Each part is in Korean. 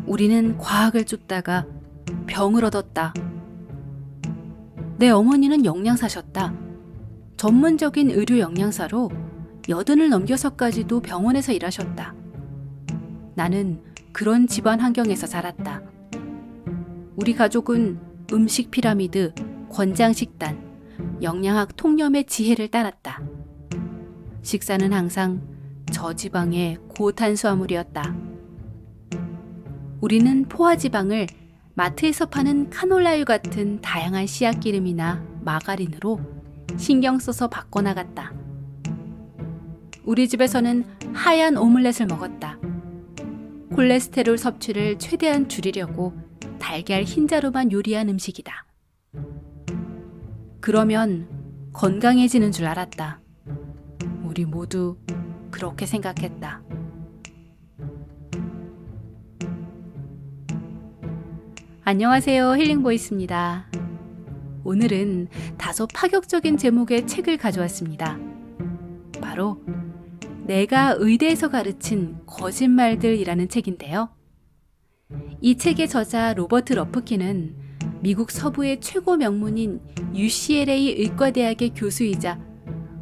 우리는 과학을 쫓다가 병을 얻었다. 내 어머니는 영양사셨다. 전문적인 의료 영양사로 80을 넘겨서까지도 병원에서 일하셨다. 나는 그런 집안 환경에서 자랐다. 우리 가족은 음식 피라미드, 권장식단, 영양학 통념의 지혜를 따랐다. 식사는 항상 저지방의 고탄수화물이었다. 우리는 포화지방을 마트에서 파는 카놀라유 같은 다양한 씨앗기름이나 마가린으로 신경 써서 바꿔나갔다. 우리 집에서는 하얀 오믈렛을 먹었다. 콜레스테롤 섭취를 최대한 줄이려고 달걀 흰자로만 요리한 음식이다. 그러면 건강해지는 줄 알았다. 우리 모두 그렇게 생각했다. 안녕하세요, 힐링보이스입니다. 오늘은 다소 파격적인 제목의 책을 가져왔습니다. 바로 내가 의대에서 가르친 거짓말들이라는 책인데요. 이 책의 저자 로버트 러프킨은 미국 서부의 최고 명문인 UCLA 의과대학의 교수이자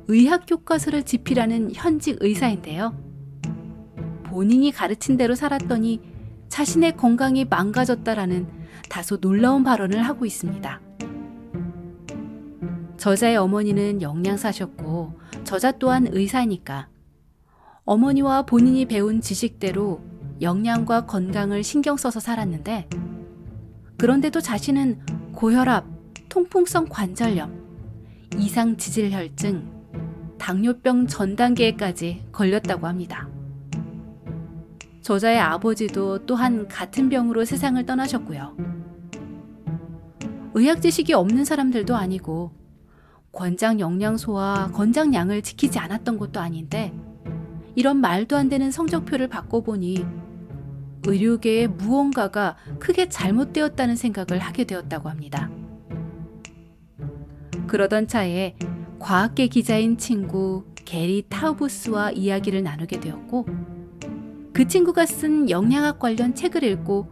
의학 교과서를 집필하는 현직 의사인데요. 본인이 가르친 대로 살았더니 자신의 건강이 망가졌다라는 다소 놀라운 발언을 하고 있습니다. 저자의 어머니는 영양사셨고 저자 또한 의사니까 어머니와 본인이 배운 지식대로 영양과 건강을 신경 써서 살았는데, 그런데도 자신은 고혈압, 통풍성 관절염, 이상 지질혈증, 당뇨병 전 단계까지 걸렸다고 합니다. 저자의 아버지도 또한 같은 병으로 세상을 떠나셨고요. 의학 지식이 없는 사람들도 아니고 권장 영양소와 권장량을 지키지 않았던 것도 아닌데, 이런 말도 안 되는 성적표를 바꿔보니 의료계에 무언가가 크게 잘못되었다는 생각을 하게 되었다고 합니다. 그러던 차에 과학계 기자인 친구 게리 타우부스와 이야기를 나누게 되었고, 그 친구가 쓴 영양학 관련 책을 읽고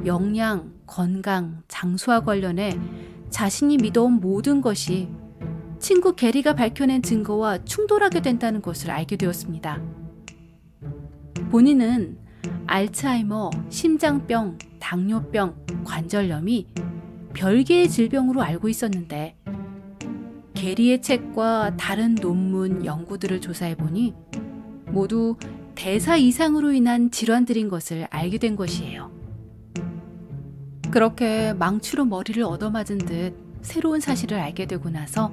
영양, 건강, 장수와 관련해 자신이 믿어온 모든 것이 친구 게리가 밝혀낸 증거와 충돌하게 된다는 것을 알게 되었습니다. 본인은 알츠하이머, 심장병, 당뇨병, 관절염이 별개의 질병으로 알고 있었는데, 게리의 책과 다른 논문, 연구들을 조사해보니 모두 대사 이상으로 인한 질환들인 것을 알게 된 것이에요. 그렇게 망치로 머리를 얻어맞은 듯 새로운 사실을 알게 되고 나서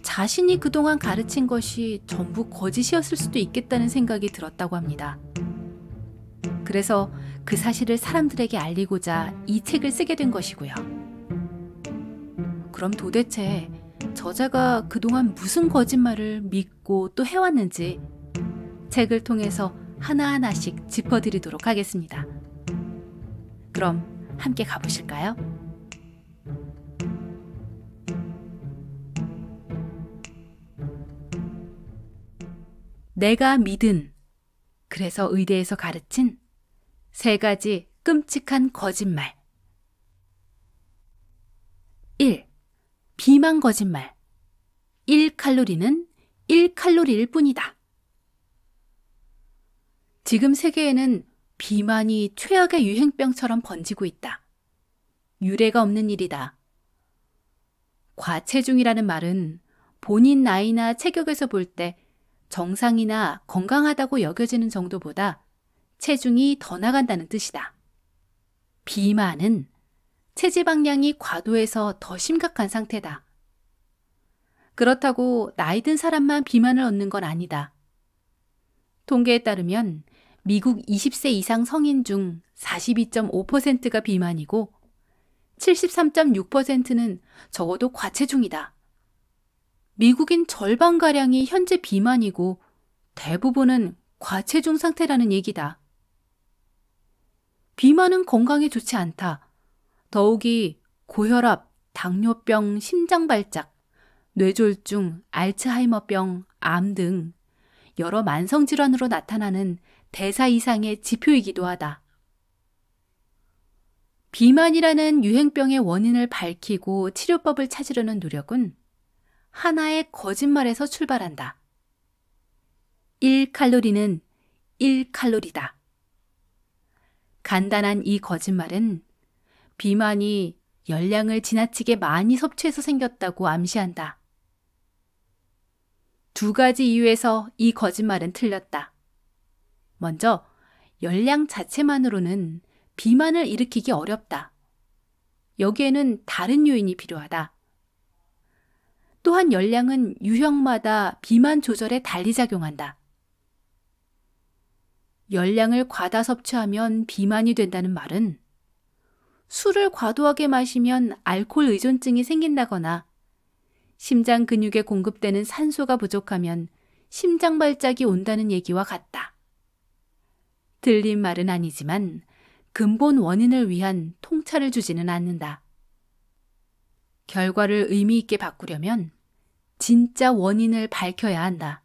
자신이 그동안 가르친 것이 전부 거짓이었을 수도 있겠다는 생각이 들었다고 합니다. 그래서 그 사실을 사람들에게 알리고자 이 책을 쓰게 된 것이고요. 그럼 도대체 저자가 그동안 무슨 거짓말을 믿고 또 해왔는지 책을 통해서 하나하나씩 짚어드리도록 하겠습니다. 그럼 함께 가보실까요? 내가 믿은, 그래서 의대에서 가르친 3가지 끔찍한 거짓말. 1. 비만 거짓말. 1칼로리는 1칼로리일 뿐이다. 지금 세계에는 비만이 최악의 유행병처럼 번지고 있다. 유례가 없는 일이다. 과체중이라는 말은 본인 나이나 체격에서 볼 때 정상이나 건강하다고 여겨지는 정도보다 체중이 더 나간다는 뜻이다. 비만은 체지방량이 과도해서 더 심각한 상태다. 그렇다고 나이 든 사람만 비만을 얻는 건 아니다. 통계에 따르면 미국 20세 이상 성인 중 42.5%가 비만이고 73.6%는 적어도 과체중이다. 미국인 절반가량이 현재 비만이고 대부분은 과체중 상태라는 얘기다. 비만은 건강에 좋지 않다. 더욱이 고혈압, 당뇨병, 심장발작, 뇌졸중, 알츠하이머병, 암 등 여러 만성질환으로 나타나는 대사 이상의 지표이기도 하다. 비만이라는 유행병의 원인을 밝히고 치료법을 찾으려는 노력은 하나의 거짓말에서 출발한다. 1칼로리는 1칼로리다. 간단한 이 거짓말은 비만이 열량을 지나치게 많이 섭취해서 생겼다고 암시한다. 두 가지 이유에서 이 거짓말은 틀렸다. 먼저, 열량 자체만으로는 비만을 일으키기 어렵다. 여기에는 다른 요인이 필요하다. 또한 열량은 유형마다 비만 조절에 달리 작용한다. 열량을 과다 섭취하면 비만이 된다는 말은 술을 과도하게 마시면 알코올 의존증이 생긴다거나 심장 근육에 공급되는 산소가 부족하면 심장 발작이 온다는 얘기와 같다. 틀린 말은 아니지만 근본 원인을 위한 통찰을 주지는 않는다. 결과를 의미 있게 바꾸려면 진짜 원인을 밝혀야 한다.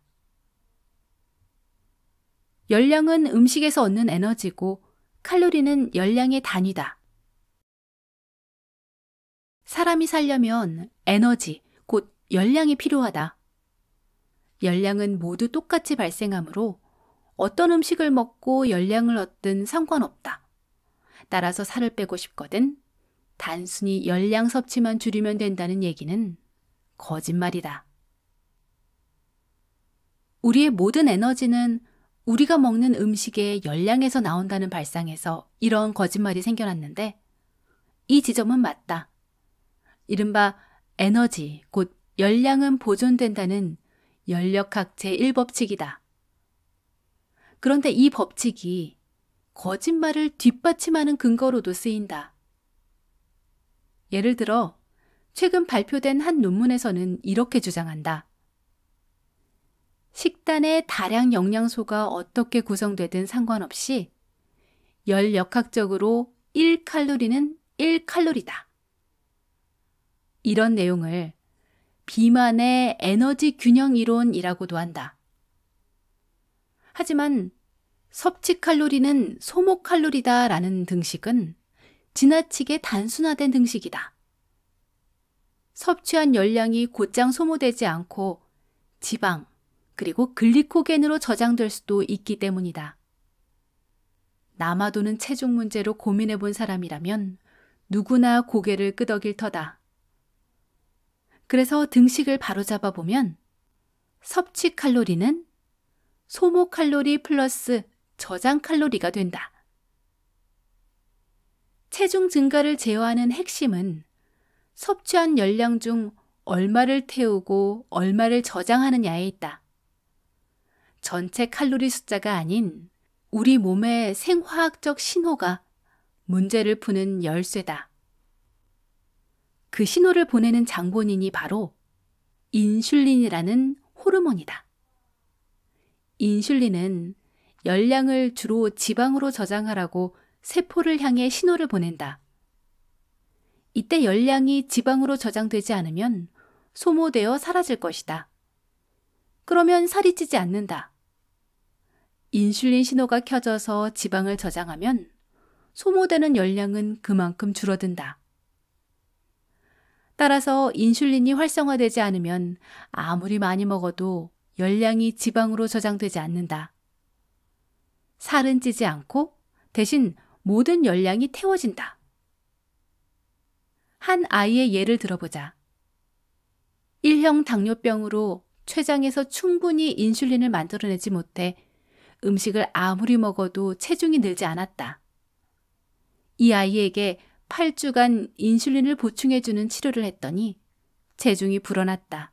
열량은 음식에서 얻는 에너지고 칼로리는 열량의 단위다. 사람이 살려면 에너지, 곧 열량이 필요하다. 열량은 모두 똑같이 발생하므로 어떤 음식을 먹고 열량을 얻든 상관없다. 따라서 살을 빼고 싶거든 단순히 열량 섭취만 줄이면 된다는 얘기는 거짓말이다. 우리의 모든 에너지는 우리가 먹는 음식의 열량에서 나온다는 발상에서 이런 거짓말이 생겨났는데 이 지점은 맞다. 이른바 에너지, 곧 열량은 보존된다는 열역학 제1법칙이다. 그런데 이 법칙이 거짓말을 뒷받침하는 근거로도 쓰인다. 예를 들어 최근 발표된 한 논문에서는 이렇게 주장한다. 식단의 다량 영양소가 어떻게 구성되든 상관없이 열역학적으로 1칼로리는 1칼로리다. 이런 내용을 비만의 에너지 균형 이론이라고도 한다. 하지만 섭취 칼로리는 소모 칼로리다 라는 등식은 지나치게 단순화된 등식이다. 섭취한 열량이 곧장 소모되지 않고 지방, 그리고 글리코겐으로 저장될 수도 있기 때문이다. 남아도는 체중 문제로 고민해 본 사람이라면 누구나 고개를 끄덕일 터다. 그래서 등식을 바로잡아 보면 섭취 칼로리는 소모 칼로리 플러스 저장 칼로리가 된다. 체중 증가를 제어하는 핵심은 섭취한 열량 중 얼마를 태우고 얼마를 저장하느냐에 있다. 전체 칼로리 숫자가 아닌 우리 몸의 생화학적 신호가 문제를 푸는 열쇠다. 그 신호를 보내는 장본인이 바로 인슐린이라는 호르몬이다. 인슐린은 열량을 주로 지방으로 저장하라고 세포를 향해 신호를 보낸다. 이때 열량이 지방으로 저장되지 않으면 소모되어 사라질 것이다. 그러면 살이 찌지 않는다. 인슐린 신호가 켜져서 지방을 저장하면 소모되는 열량은 그만큼 줄어든다. 따라서 인슐린이 활성화되지 않으면 아무리 많이 먹어도 열량이 지방으로 저장되지 않는다. 살은 찌지 않고 대신 모든 열량이 태워진다. 한 아이의 예를 들어보자. 1형 당뇨병으로 췌장에서 충분히 인슐린을 만들어내지 못해 음식을 아무리 먹어도 체중이 늘지 않았다. 이 아이에게 8주간 인슐린을 보충해주는 치료를 했더니 체중이 불어났다.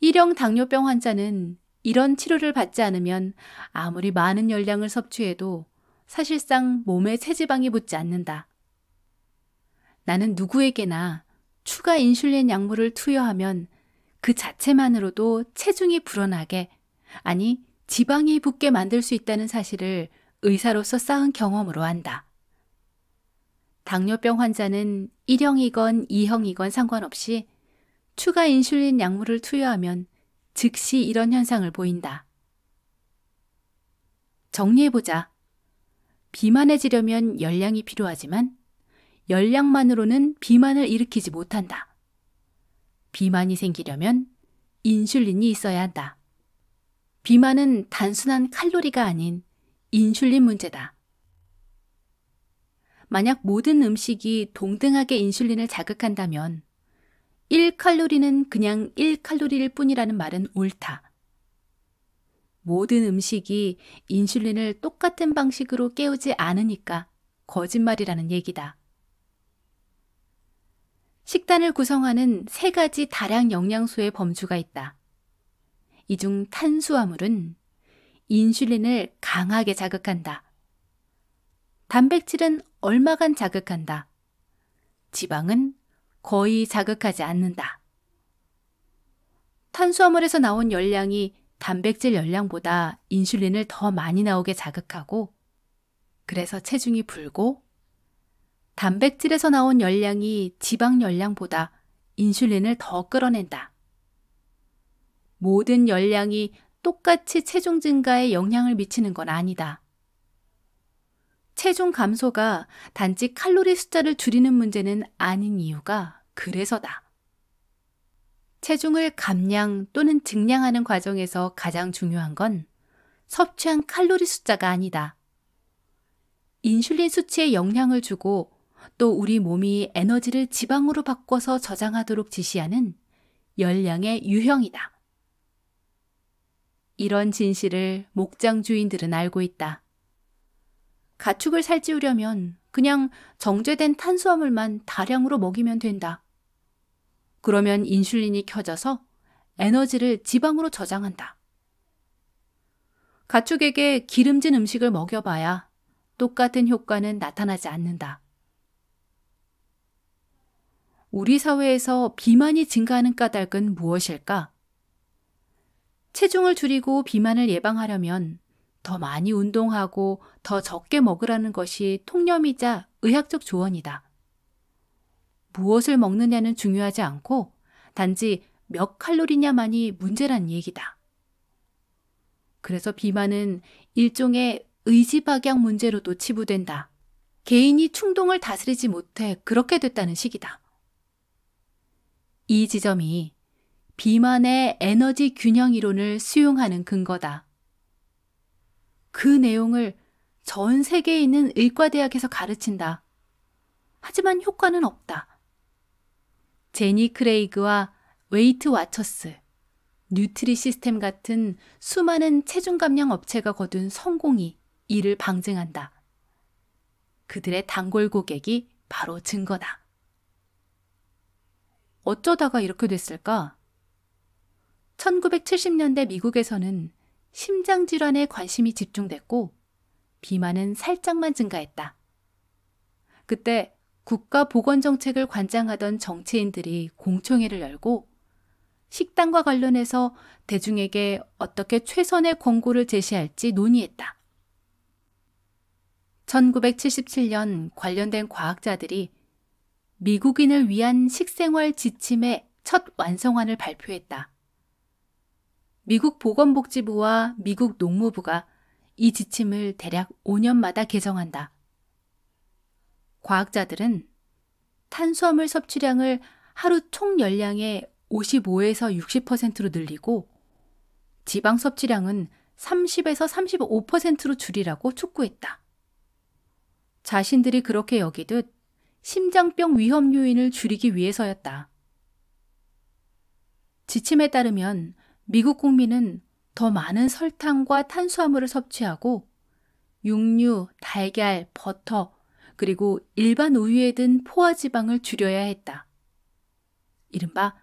1형 당뇨병 환자는 이런 치료를 받지 않으면 아무리 많은 열량을 섭취해도 사실상 몸에 체지방이 붙지 않는다. 나는 누구에게나 추가 인슐린 약물을 투여하면 그 자체만으로도 체중이 불어나게, 아니 지방이 붙게 만들 수 있다는 사실을 의사로서 쌓은 경험으로 안다. 당뇨병 환자는 1형이건 2형이건 상관없이 추가 인슐린 약물을 투여하면 즉시 이런 현상을 보인다. 정리해보자. 비만해지려면 열량이 필요하지만 열량만으로는 비만을 일으키지 못한다. 비만이 생기려면 인슐린이 있어야 한다. 비만은 단순한 칼로리가 아닌 인슐린 문제다. 만약 모든 음식이 동등하게 인슐린을 자극한다면 1칼로리는 그냥 1칼로리일 뿐이라는 말은 옳다. 모든 음식이 인슐린을 똑같은 방식으로 깨우지 않으니까 거짓말이라는 얘기다. 식단을 구성하는 3가지 다량 영양소의 범주가 있다. 이 중 탄수화물은 인슐린을 강하게 자극한다. 단백질은 얼마간 자극한다. 지방은 거의 자극하지 않는다. 탄수화물에서 나온 열량이 단백질 열량보다 인슐린을 더 많이 나오게 자극하고 그래서 체중이 불고 단백질에서 나온 열량이 지방 열량보다 인슐린을 더 끌어낸다. 모든 열량이 똑같이 체중 증가에 영향을 미치는 건 아니다. 체중 감소가 단지 칼로리 숫자를 줄이는 문제는 아닌 이유가 그래서다. 체중을 감량 또는 증량하는 과정에서 가장 중요한 건 섭취한 칼로리 숫자가 아니다. 인슐린 수치에 영향을 주고 또 우리 몸이 에너지를 지방으로 바꿔서 저장하도록 지시하는 열량의 유형이다. 이런 진실을 목장 주인들은 알고 있다. 가축을 살찌우려면 그냥 정제된 탄수화물만 다량으로 먹이면 된다. 그러면 인슐린이 켜져서 에너지를 지방으로 저장한다. 가축에게 기름진 음식을 먹여봐야 똑같은 효과는 나타나지 않는다. 우리 사회에서 비만이 증가하는 까닭은 무엇일까? 체중을 줄이고 비만을 예방하려면 더 많이 운동하고 더 적게 먹으라는 것이 통념이자 의학적 조언이다. 무엇을 먹느냐는 중요하지 않고 단지 몇 칼로리냐만이 문제란 얘기다. 그래서 비만은 일종의 의지박약 문제로도 치부된다. 개인이 충동을 다스리지 못해 그렇게 됐다는 식이다. 이 지점이 비만의 에너지 균형 이론을 수용하는 근거다. 그 내용을 전 세계에 있는 의과대학에서 가르친다. 하지만 효과는 없다. 제니 크레이그와 웨이트 와처스, 뉴트리 시스템 같은 수많은 체중 감량 업체가 거둔 성공이 이를 방증한다. 그들의 단골 고객이 바로 증거다. 어쩌다가 이렇게 됐을까? 1970년대 미국에서는 심장질환에 관심이 집중됐고 비만은 살짝만 증가했다. 그때 국가보건정책을 관장하던 정치인들이 공청회를 열고 식단과 관련해서 대중에게 어떻게 최선의 권고를 제시할지 논의했다. 1977년 관련된 과학자들이 미국인을 위한 식생활 지침의 첫 완성안을 발표했다. 미국 보건복지부와 미국 농무부가 이 지침을 대략 5년마다 개정한다. 과학자들은 탄수화물 섭취량을 하루 총 열량의 55에서 60%로 늘리고 지방 섭취량은 30에서 35%로 줄이라고 촉구했다. 자신들이 그렇게 여기듯 심장병 위험 요인을 줄이기 위해서였다. 지침에 따르면 미국 국민은 더 많은 설탕과 탄수화물을 섭취하고 육류, 달걀, 버터, 그리고 일반 우유에 든 포화지방을 줄여야 했다. 이른바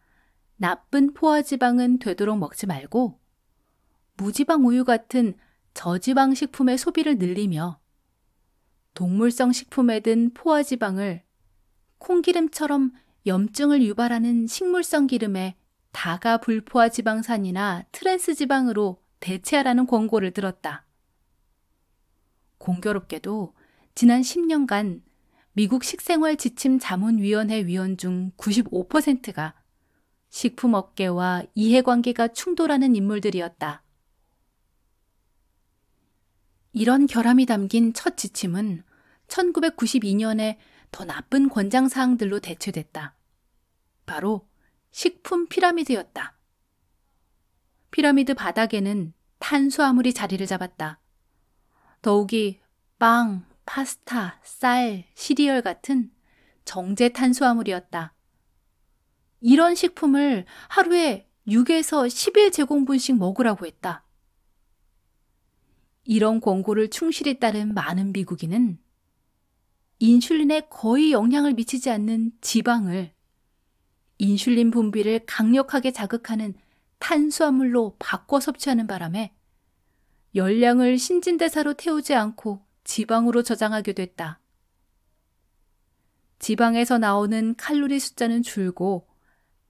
나쁜 포화지방은 되도록 먹지 말고 무지방 우유 같은 저지방 식품의 소비를 늘리며 동물성 식품에 든 포화지방을 콩기름처럼 염증을 유발하는 식물성 기름에 다가 불포화지방산이나 트랜스지방으로 대체하라는 권고를 들었다. 공교롭게도 지난 10년간 미국 식생활지침자문위원회 위원 중 95%가 식품업계와 이해관계가 충돌하는 인물들이었다. 이런 결함이 담긴 첫 지침은 1992년에 더 나쁜 권장사항들로 대체됐다. 바로 식품 피라미드였다. 피라미드 바닥에는 탄수화물이 자리를 잡았다. 더욱이 빵, 파스타, 쌀, 시리얼 같은 정제 탄수화물이었다. 이런 식품을 하루에 6에서 11제곱분씩 먹으라고 했다. 이런 권고를 충실히 따른 많은 미국인은 인슐린에 거의 영향을 미치지 않는 지방을 인슐린 분비를 강력하게 자극하는 탄수화물로 바꿔 섭취하는 바람에 열량을 신진대사로 태우지 않고 지방으로 저장하게 됐다. 지방에서 나오는 칼로리 숫자는 줄고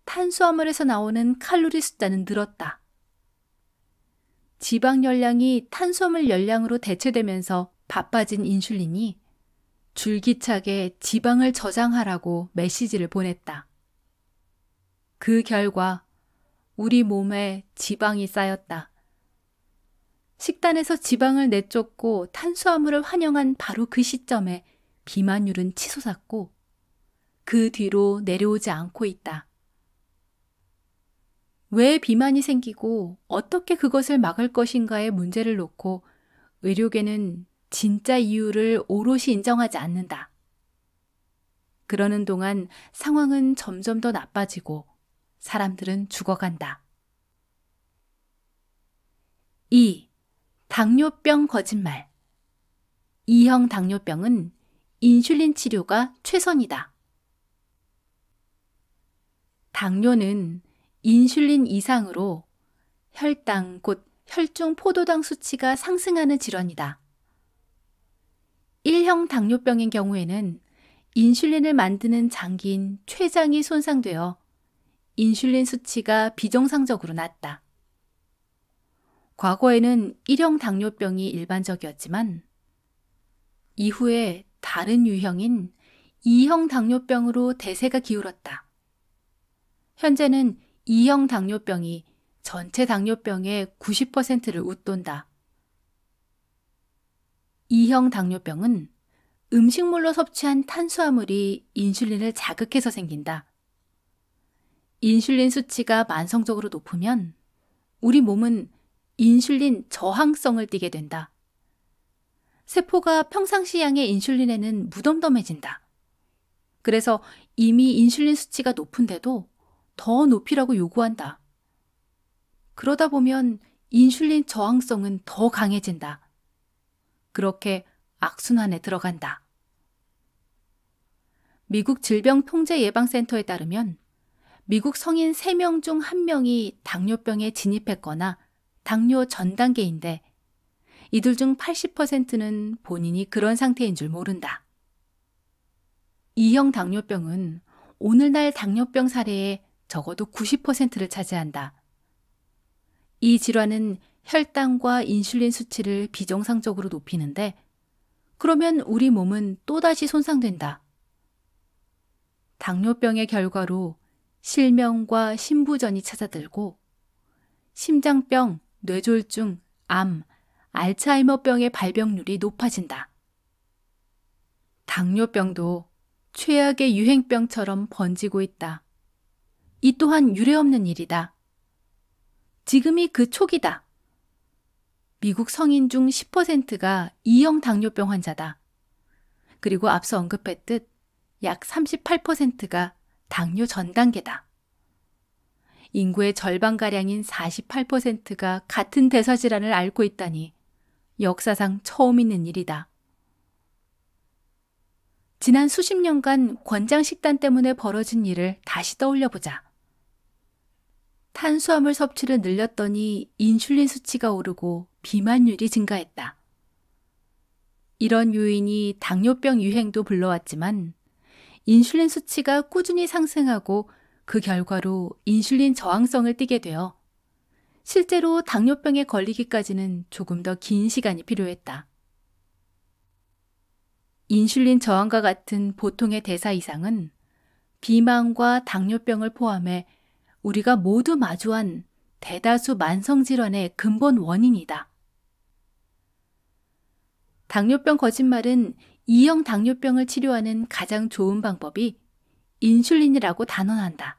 탄수화물에서 나오는 칼로리 숫자는 늘었다. 지방 열량이 탄수화물 열량으로 대체되면서 바빠진 인슐린이 줄기차게 지방을 저장하라고 메시지를 보냈다. 그 결과 우리 몸에 지방이 쌓였다. 식단에서 지방을 내쫓고 탄수화물을 환영한 바로 그 시점에 비만율은 치솟았고 그 뒤로 내려오지 않고 있다. 왜 비만이 생기고 어떻게 그것을 막을 것인가의 문제를 놓고 의료계는 진짜 이유를 오롯이 인정하지 않는다. 그러는 동안 상황은 점점 더 나빠지고 사람들은 죽어간다. 2. 당뇨병 거짓말. 2형 당뇨병은 인슐린 치료가 최선이다. 당뇨는 인슐린 이상으로 혈당, 곧 혈중 포도당 수치가 상승하는 질환이다. 1형 당뇨병인 경우에는 인슐린을 만드는 장기인 췌장이 손상되어 인슐린 수치가 비정상적으로 낮다. 과거에는 1형 당뇨병이 일반적이었지만 이후에 다른 유형인 2형 당뇨병으로 대세가 기울었다. 현재는 2형 당뇨병이 전체 당뇨병의 90%를 웃돈다. 2형 당뇨병은 음식물로 섭취한 탄수화물이 인슐린을 자극해서 생긴다. 인슐린 수치가 만성적으로 높으면 우리 몸은 인슐린 저항성을 띠게 된다. 세포가 평상시 양의 인슐린에는 무덤덤해진다. 그래서 이미 인슐린 수치가 높은데도 더 높이라고 요구한다. 그러다 보면 인슐린 저항성은 더 강해진다. 그렇게 악순환에 들어간다. 미국 질병통제예방센터에 따르면 미국 성인 3명 중 1명이 당뇨병에 진입했거나 당뇨 전 단계인데 이들 중 80%는 본인이 그런 상태인 줄 모른다. 2형 당뇨병은 오늘날 당뇨병 사례의 적어도 90%를 차지한다. 이 질환은 혈당과 인슐린 수치를 비정상적으로 높이는데 그러면 우리 몸은 또다시 손상된다. 당뇨병의 결과로 실명과 심부전이 찾아들고 심장병, 뇌졸중, 암, 알츠하이머병의 발병률이 높아진다. 당뇨병도 최악의 유행병처럼 번지고 있다. 이 또한 유례없는 일이다. 지금이 그 초기다. 미국 성인 중 10%가 2형 당뇨병 환자다. 그리고 앞서 언급했듯 약 38%가 당뇨 전 단계다. 인구의 절반가량인 48%가 같은 대사질환을 앓고 있다니 역사상 처음 있는 일이다. 지난 수십 년간 권장 식단 때문에 벌어진 일을 다시 떠올려보자. 탄수화물 섭취를 늘렸더니 인슐린 수치가 오르고 비만율이 증가했다. 이런 요인이 당뇨병 유행도 불러왔지만 인슐린 수치가 꾸준히 상승하고 그 결과로 인슐린 저항성을 띠게 되어 실제로 당뇨병에 걸리기까지는 조금 더 긴 시간이 필요했다. 인슐린 저항과 같은 보통의 대사 이상은 비만과 당뇨병을 포함해 우리가 모두 마주한 대다수 만성질환의 근본 원인이다. 당뇨병 거짓말은 E형 당뇨병을 치료하는 가장 좋은 방법이 인슐린이라고 단언한다.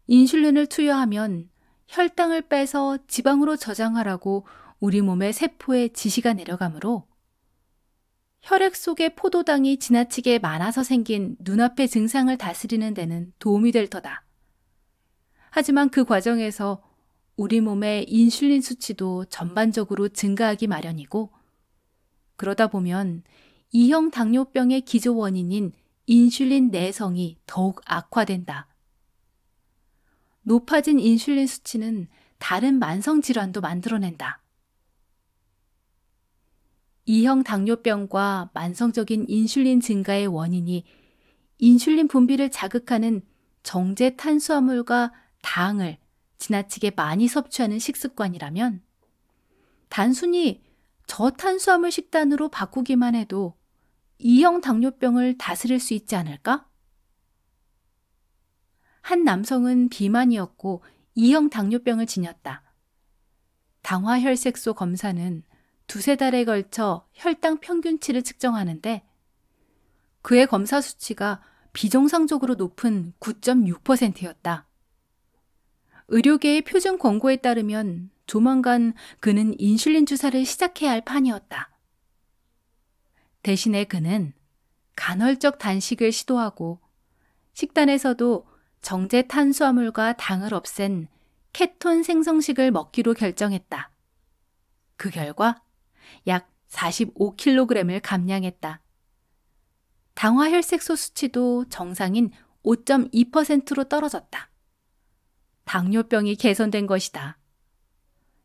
인슐린을 투여하면 혈당을 빼서 지방으로 저장하라고 우리 몸의 세포에 지시가 내려가므로 혈액 속의 포도당이 지나치게 많아서 생긴 눈앞의 증상을 다스리는 데는 도움이 될 터다. 하지만 그 과정에서 우리 몸의 인슐린 수치도 전반적으로 증가하기 마련이고, 그러다 보면 E형 당뇨병의 기조 원인인 인슐린 내성이 더욱 악화된다. 높아진 인슐린 수치는 다른 만성 질환도 만들어낸다. E형 당뇨병과 만성적인 인슐린 증가의 원인이 인슐린 분비를 자극하는 정제 탄수화물과 당을 지나치게 많이 섭취하는 식습관이라면, 단순히 저탄수화물 식단으로 바꾸기만 해도 E형 당뇨병을 다스릴 수 있지 않을까? 한 남성은 비만이었고 E형 당뇨병을 지녔다. 당화혈색소 검사는 두세 달에 걸쳐 혈당 평균치를 측정하는데 그의 검사 수치가 비정상적으로 높은 9.6%였다. 의료계의 표준 권고에 따르면 조만간 그는 인슐린 주사를 시작해야 할 판이었다. 대신에 그는 간헐적 단식을 시도하고 식단에서도 정제 탄수화물과 당을 없앤 케톤 생성식을 먹기로 결정했다. 그 결과 약 45kg을 감량했다. 당화혈색소 수치도 정상인 5.2%로 떨어졌다. 당뇨병이 개선된 것이다.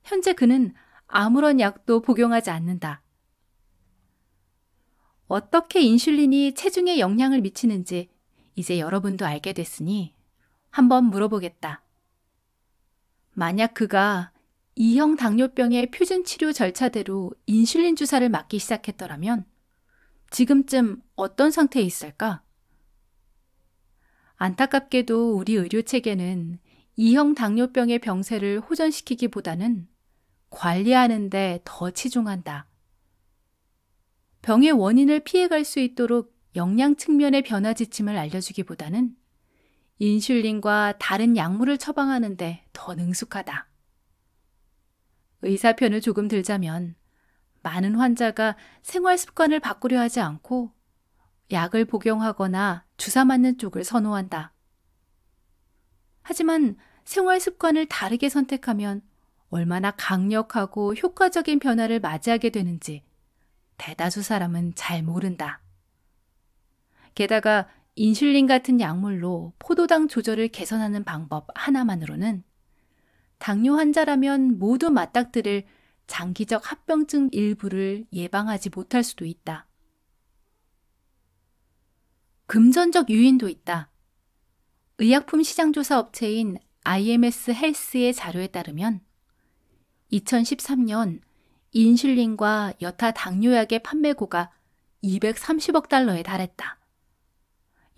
현재 그는 아무런 약도 복용하지 않는다. 어떻게 인슐린이 체중에 영향을 미치는지 이제 여러분도 알게 됐으니 한번 물어보겠다. 만약 그가 E형 당뇨병의 표준 치료 절차대로 인슐린 주사를 맞기 시작했더라면 지금쯤 어떤 상태에 있을까? 안타깝게도 우리 의료 체계는 E형 당뇨병의 병세를 호전시키기보다는 관리하는 데 더 치중한다. 병의 원인을 피해갈 수 있도록 영양 측면의 변화 지침을 알려주기보다는 인슐린과 다른 약물을 처방하는 데 더 능숙하다. 의사편을 조금 들자면 많은 환자가 생활 습관을 바꾸려 하지 않고 약을 복용하거나 주사 맞는 쪽을 선호한다. 하지만 생활 습관을 다르게 선택하면 얼마나 강력하고 효과적인 변화를 맞이하게 되는지 대다수 사람은 잘 모른다. 게다가 인슐린 같은 약물로 포도당 조절을 개선하는 방법 하나만으로는 당뇨 환자라면 모두 맞닥뜨릴 장기적 합병증 일부를 예방하지 못할 수도 있다. 금전적 유인도 있다. 의약품 시장조사 업체인 IMS 헬스의 자료에 따르면 2013년 인슐린과 여타 당뇨약의 판매고가 230억 달러에 달했다.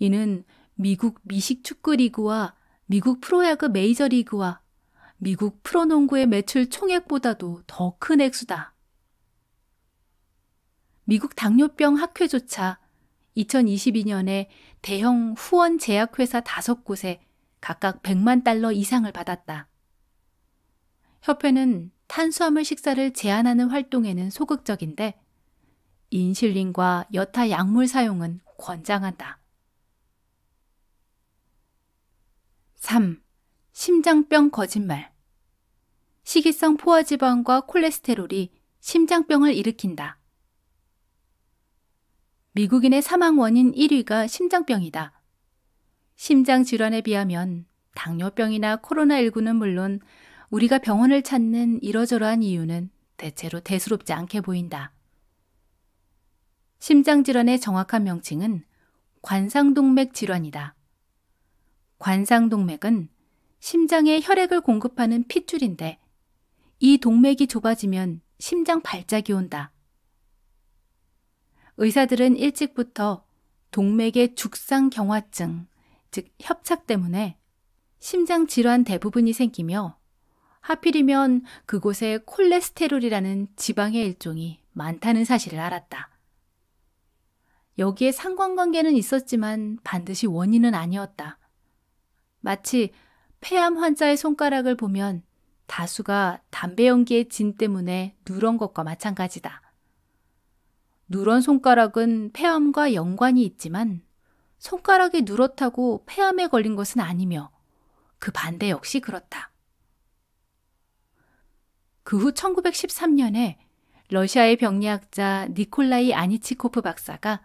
이는 미국 미식축구리그와 미국 프로야구 메이저리그와 미국 프로농구의 매출 총액보다도 더 큰 액수다. 미국 당뇨병 학회조차 2022년에 대형 후원 제약회사 5곳에 각각 100만 달러 이상을 받았다. 협회는 탄수화물 식사를 제한하는 활동에는 소극적인데 인슐린과 여타 약물 사용은 권장한다. 3. 심장병 거짓말. 식이성 포화지방과 콜레스테롤이 심장병을 일으킨다. 미국인의 사망 원인 1위가 심장병이다. 심장 질환에 비하면 당뇨병이나 코로나19는 물론 우리가 병원을 찾는 이러저러한 이유는 대체로 대수롭지 않게 보인다. 심장 질환의 정확한 명칭은 관상동맥 질환이다. 관상동맥은 심장에 혈액을 공급하는 핏줄인데 이 동맥이 좁아지면 심장 발작이 온다. 의사들은 일찍부터 동맥의 죽상경화증, 즉 협착 때문에 심장 질환 대부분이 생기며 하필이면 그곳에 콜레스테롤이라는 지방의 일종이 많다는 사실을 알았다. 여기에 상관관계는 있었지만 반드시 원인은 아니었다. 마치 폐암 환자의 손가락을 보면 다수가 담배 연기의 진 때문에 누런 것과 마찬가지다. 누런 손가락은 폐암과 연관이 있지만 손가락이 누렇다고 폐암에 걸린 것은 아니며 그 반대 역시 그렇다. 그 후 1913년에 러시아의 병리학자 니콜라이 아니치코프 박사가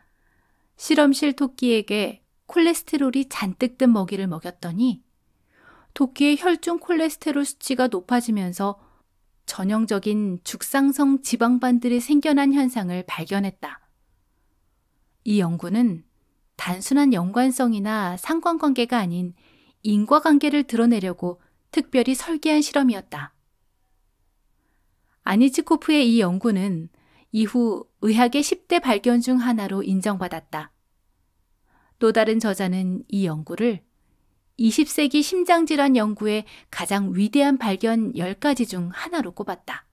실험실 토끼에게 콜레스테롤이 잔뜩 든 먹이를 먹였더니 토끼의 혈중 콜레스테롤 수치가 높아지면서 전형적인 죽상성 지방반들이 생겨난 현상을 발견했다. 이 연구는 단순한 연관성이나 상관관계가 아닌 인과관계를 드러내려고 특별히 설계한 실험이었다. 아니치코프의 이 연구는 이후 의학의 10대 발견 중 하나로 인정받았다. 또 다른 저자는 이 연구를 20세기 심장질환 연구의 가장 위대한 발견 10가지 중 하나로 꼽았다.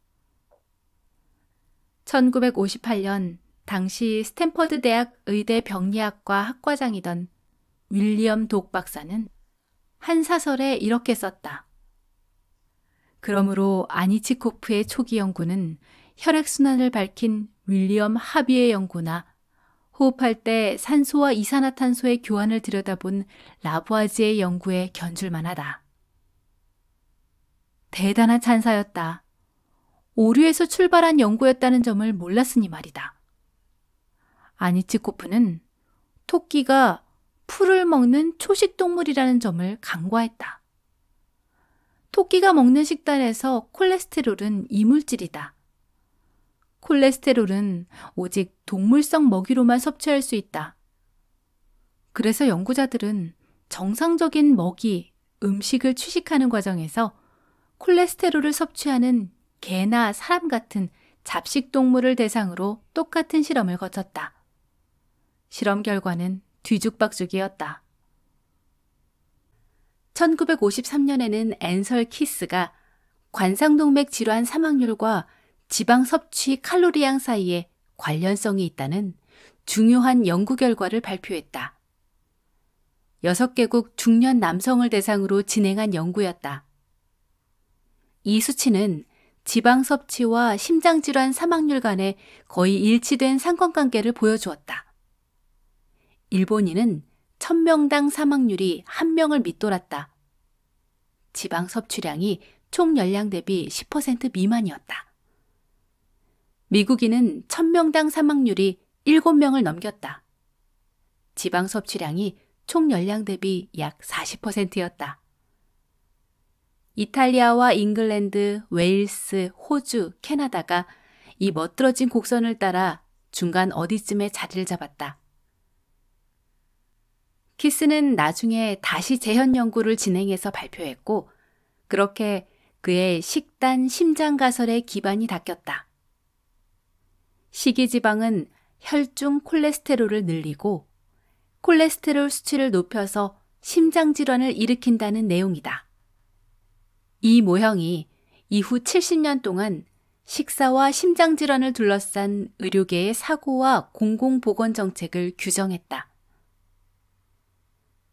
1958년 당시 스탠퍼드 대학 의대 병리학과 학과장이던 윌리엄 독 박사는 한 사설에 이렇게 썼다. 그러므로 아니치코프의 초기 연구는 혈액순환을 밝힌 윌리엄 하비의 연구나 호흡할 때 산소와 이산화탄소의 교환을 들여다본 라부아지의 연구에 견줄만 하다. 대단한 찬사였다. 오류에서 출발한 연구였다는 점을 몰랐으니 말이다. 아니치코프는 토끼가 풀을 먹는 초식동물이라는 점을 간과했다. 토끼가 먹는 식단에서 콜레스테롤은 이물질이다. 콜레스테롤은 오직 동물성 먹이로만 섭취할 수 있다. 그래서 연구자들은 정상적인 먹이, 음식을 취식하는 과정에서 콜레스테롤을 섭취하는 개나 사람 같은 잡식동물을 대상으로 똑같은 실험을 거쳤다. 실험 결과는 뒤죽박죽이었다. 1953년에는 앤설 키스가 관상동맥 질환 사망률과 지방 섭취 칼로리량 사이에 관련성이 있다는 중요한 연구 결과를 발표했다. 6개국 중년 남성을 대상으로 진행한 연구였다. 이 수치는 지방 섭취와 심장질환 사망률 간에 거의 일치된 상관관계를 보여주었다. 일본인은 1000명당 사망률이 1명을 밑돌았다. 지방 섭취량이 총 열량 대비 10% 미만이었다. 미국인은 1000명당 사망률이 7명을 넘겼다. 지방 섭취량이 총 열량 대비 약 40%였다. 이탈리아와 잉글랜드, 웨일스, 호주, 캐나다가 이 멋들어진 곡선을 따라 중간 어디쯤에 자리를 잡았다. 키스는 나중에 다시 재현 연구를 진행해서 발표했고 그렇게 그의 식단 심장 가설에 기반이 닦였다. 식이지방은 혈중 콜레스테롤을 늘리고 콜레스테롤 수치를 높여서 심장질환을 일으킨다는 내용이다. 이 모형이 이후 70년 동안 식사와 심장질환을 둘러싼 의료계의 사고와 공공보건 정책을 규정했다.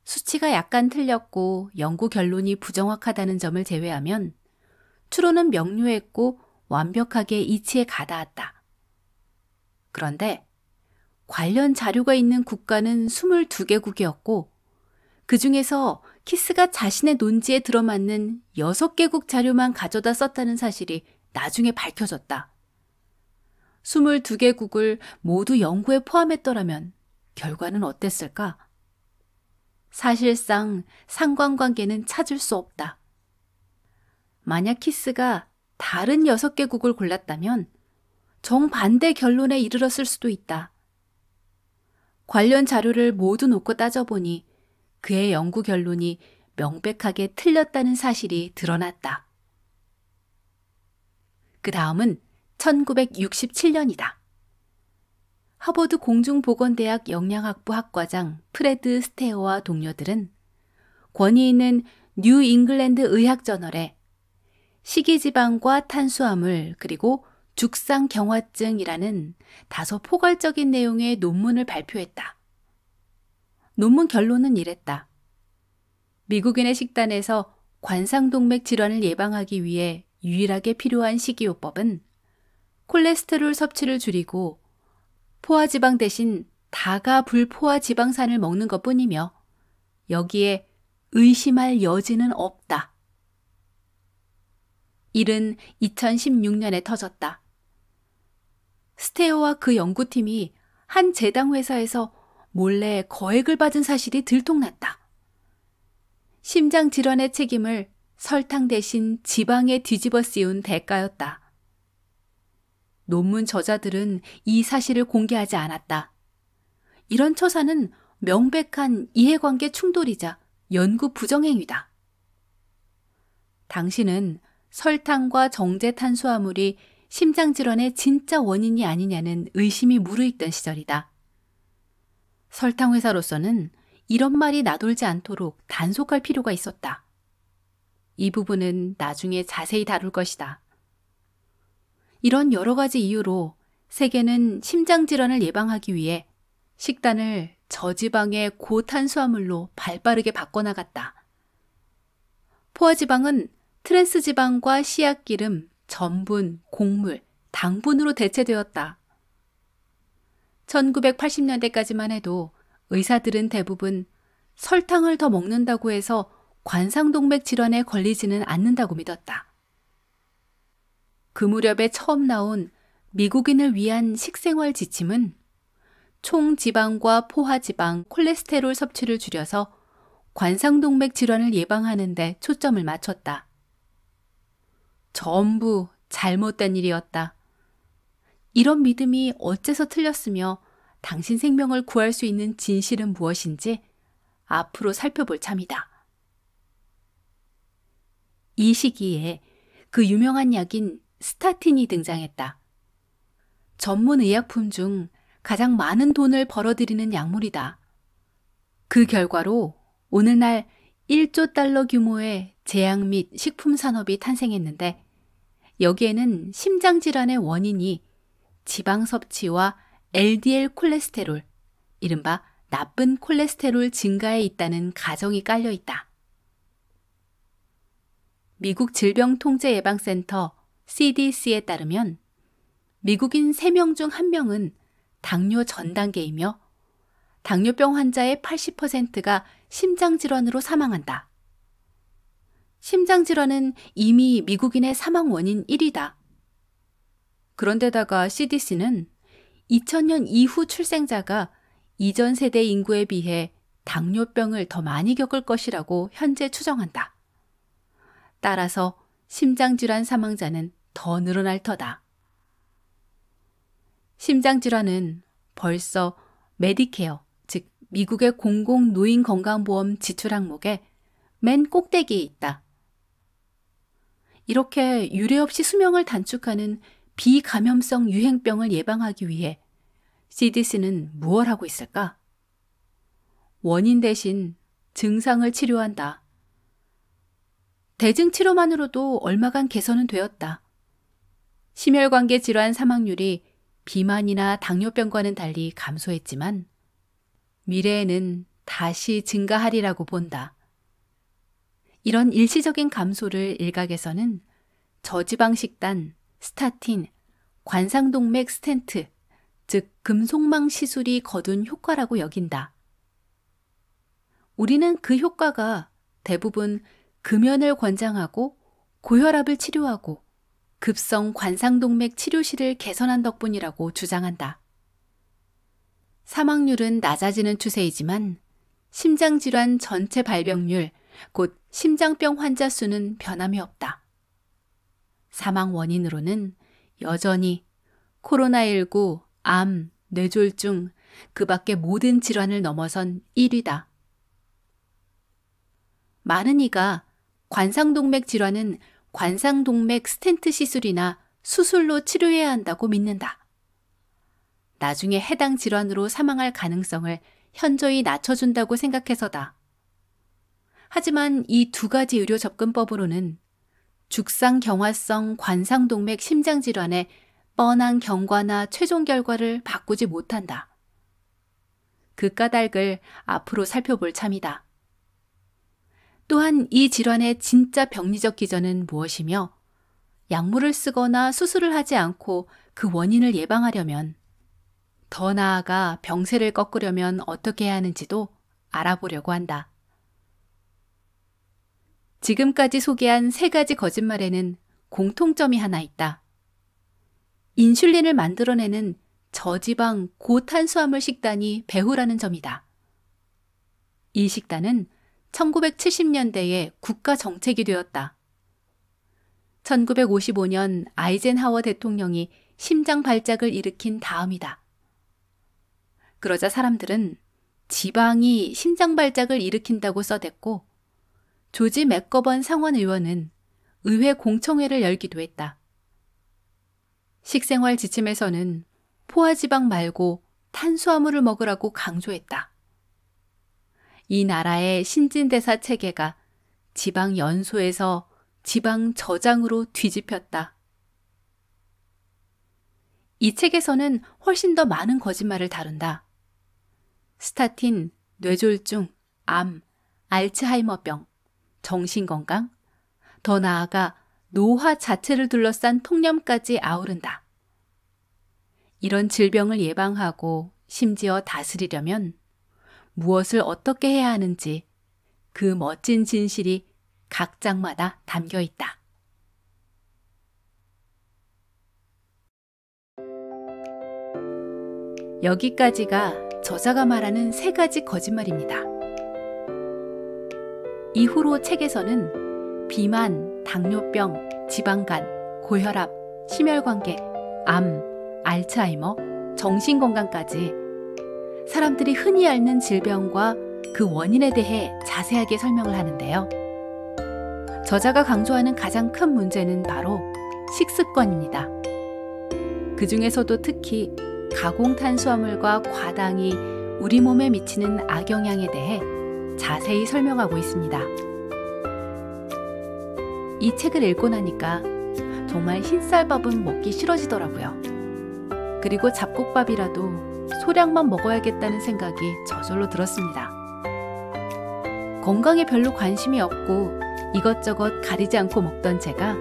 수치가 약간 틀렸고 연구 결론이 부정확하다는 점을 제외하면 추론은 명료했고 완벽하게 이치에 가닿았다. 그런데 관련 자료가 있는 국가는 22개국이었고 그 중에서 키스가 자신의 논지에 들어맞는 6개국 자료만 가져다 썼다는 사실이 나중에 밝혀졌다. 22개국을 모두 연구에 포함했더라면 결과는 어땠을까? 사실상 상관관계는 찾을 수 없다. 만약 키스가 다른 6개국을 골랐다면 정반대 결론에 이르렀을 수도 있다. 관련 자료를 모두 놓고 따져보니 그의 연구 결론이 명백하게 틀렸다는 사실이 드러났다. 그 다음은 1967년이다. 하버드 공중보건대학 영양학부 학과장 프레드 스테어와 동료들은 권위 있는 뉴 잉글랜드 의학저널에 식이지방과 탄수화물 그리고 죽상경화증이라는 다소 포괄적인 내용의 논문을 발표했다. 논문 결론은 이랬다. 미국인의 식단에서 관상동맥 질환을 예방하기 위해 유일하게 필요한 식이요법은 콜레스테롤 섭취를 줄이고 포화지방 대신 다가 불포화지방산을 먹는 것뿐이며 여기에 의심할 여지는 없다. 일은 2016년에 터졌다. 스테어와 그 연구팀이 한 제당 회사에서 몰래 거액을 받은 사실이 들통났다. 심장 질환의 책임을 설탕 대신 지방에 뒤집어 씌운 대가였다. 논문 저자들은 이 사실을 공개하지 않았다. 이런 처사는 명백한 이해관계 충돌이자 연구 부정행위다. 당신은 설탕과 정제 탄수화물이 심장질환의 진짜 원인이 아니냐는 의심이 무르익던 시절이다. 설탕 회사로서는 이런 말이 나돌지 않도록 단속할 필요가 있었다. 이 부분은 나중에 자세히 다룰 것이다. 이런 여러 가지 이유로 세계는 심장질환을 예방하기 위해 식단을 저지방의 고탄수화물로 발빠르게 바꿔나갔다. 포화지방은 트랜스지방과 씨앗기름, 전분, 곡물, 당분으로 대체되었다. 1980년대까지만 해도 의사들은 대부분 설탕을 더 먹는다고 해서 관상동맥 질환에 걸리지는 않는다고 믿었다. 그 무렵에 처음 나온 미국인을 위한 식생활 지침은 총지방과 포화지방, 콜레스테롤 섭취를 줄여서 관상동맥 질환을 예방하는 데 초점을 맞췄다. 전부 잘못된 일이었다. 이런 믿음이 어째서 틀렸으며 당신 생명을 구할 수 있는 진실은 무엇인지 앞으로 살펴볼 참이다. 이 시기에 그 유명한 약인 스타틴이 등장했다. 전문 의약품 중 가장 많은 돈을 벌어들이는 약물이다. 그 결과로 오늘날 1조 달러 규모의 제약 및 식품 산업이 탄생했는데 여기에는 심장질환의 원인이 지방 섭취와 LDL 콜레스테롤, 이른바 나쁜 콜레스테롤 증가에 있다는 가정이 깔려 있다. 미국 질병통제예방센터 CDC에 따르면 미국인 3명 중 1명은 당뇨 전 단계이며 당뇨병 환자의 80%가 심장질환으로 사망한다. 심장질환은 이미 미국인의 사망 원인 1위다. 그런데다가 CDC는 2000년 이후 출생자가 이전 세대 인구에 비해 당뇨병을 더 많이 겪을 것이라고 현재 추정한다. 따라서 심장질환 사망자는 더 늘어날 터다. 심장질환은 벌써 메디케어, 즉 미국의 공공노인건강보험 지출 항목에 맨 꼭대기에 있다. 이렇게 유례없이 수명을 단축하는 비감염성 유행병을 예방하기 위해 CDC는 무엇을 하고 있을까? 원인 대신 증상을 치료한다. 대증 치료만으로도 얼마간 개선은 되었다. 심혈관계 질환 사망률이 비만이나 당뇨병과는 달리 감소했지만 미래에는 다시 증가하리라고 본다. 이런 일시적인 감소를 일각에서는 저지방 식단, 스타틴, 관상동맥 스텐트, 즉 금속망 시술이 거둔 효과라고 여긴다. 우리는 그 효과가 대부분 금연을 권장하고 고혈압을 치료하고 급성 관상동맥 치료실을 개선한 덕분이라고 주장한다. 사망률은 낮아지는 추세이지만 심장질환 전체 발병률, 곧 심장병 환자 수는 변함이 없다. 사망 원인으로는 여전히 코로나19, 암, 뇌졸중, 그 밖의 모든 질환을 넘어선 1위다. 많은 이가 관상동맥 질환은 관상동맥 스텐트 시술이나 수술로 치료해야 한다고 믿는다. 나중에 해당 질환으로 사망할 가능성을 현저히 낮춰준다고 생각해서다. 하지만 이 두 가지 의료 접근법으로는 죽상경화성 관상동맥 심장질환의 뻔한 경과나 최종 결과를 바꾸지 못한다. 그 까닭을 앞으로 살펴볼 참이다. 또한 이 질환의 진짜 병리적 기전은 무엇이며 약물을 쓰거나 수술을 하지 않고 그 원인을 예방하려면, 더 나아가 병세를 꺾으려면 어떻게 해야 하는지도 알아보려고 한다. 지금까지 소개한 3가지 거짓말에는 공통점이 하나 있다. 인슐린을 만들어내는 저지방 고탄수화물 식단이 배후라는 점이다. 이 식단은 1970년대에 국가 정책이 되었다. 1955년 아이젠하워 대통령이 심장 발작을 일으킨 다음이다. 그러자 사람들은 지방이 심장 발작을 일으킨다고 써댔고, 조지 맥거번 상원 의원은 의회 공청회를 열기도 했다. 식생활 지침에서는 포화지방 말고 탄수화물을 먹으라고 강조했다. 이 나라의 신진대사 체계가 지방 연소에서 지방 저장으로 뒤집혔다. 이 책에서는 훨씬 더 많은 거짓말을 다룬다. 스타틴, 뇌졸중, 암, 알츠하이머병, 정신건강, 더 나아가 노화 자체를 둘러싼 통념까지 아우른다. 이런 질병을 예방하고 심지어 다스리려면 무엇을 어떻게 해야 하는지 그 멋진 진실이 각 장마다 담겨 있다. 여기까지가 저자가 말하는 3가지 거짓말입니다. 이후로 책에서는 비만, 당뇨병, 지방간, 고혈압, 심혈관계, 암, 알츠하이머, 정신건강까지 사람들이 흔히 앓는 질병과 그 원인에 대해 자세하게 설명을 하는데요. 저자가 강조하는 가장 큰 문제는 바로 식습관입니다. 그 중에서도 특히 가공탄수화물과 과당이 우리 몸에 미치는 악영향에 대해 자세히 설명하고 있습니다. 이 책을 읽고 나니까 정말 흰쌀밥은 먹기 싫어지더라고요. 그리고 잡곡밥이라도 소량만 먹어야겠다는 생각이 저절로 들었습니다. 건강에 별로 관심이 없고 이것저것 가리지 않고 먹던 제가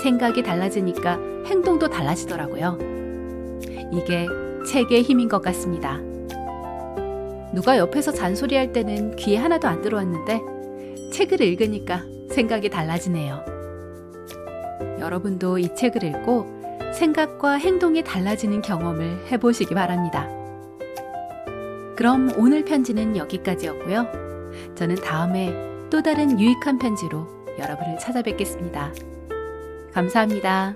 생각이 달라지니까 행동도 달라지더라고요. 이게 책의 힘인 것 같습니다. 누가 옆에서 잔소리할 때는 귀에 하나도 안 들어왔는데 책을 읽으니까 생각이 달라지네요. 여러분도 이 책을 읽고 생각과 행동이 달라지는 경험을 해보시기 바랍니다. 그럼 오늘 편지는 여기까지였고요. 저는 다음에 또 다른 유익한 편지로 여러분을 찾아뵙겠습니다. 감사합니다.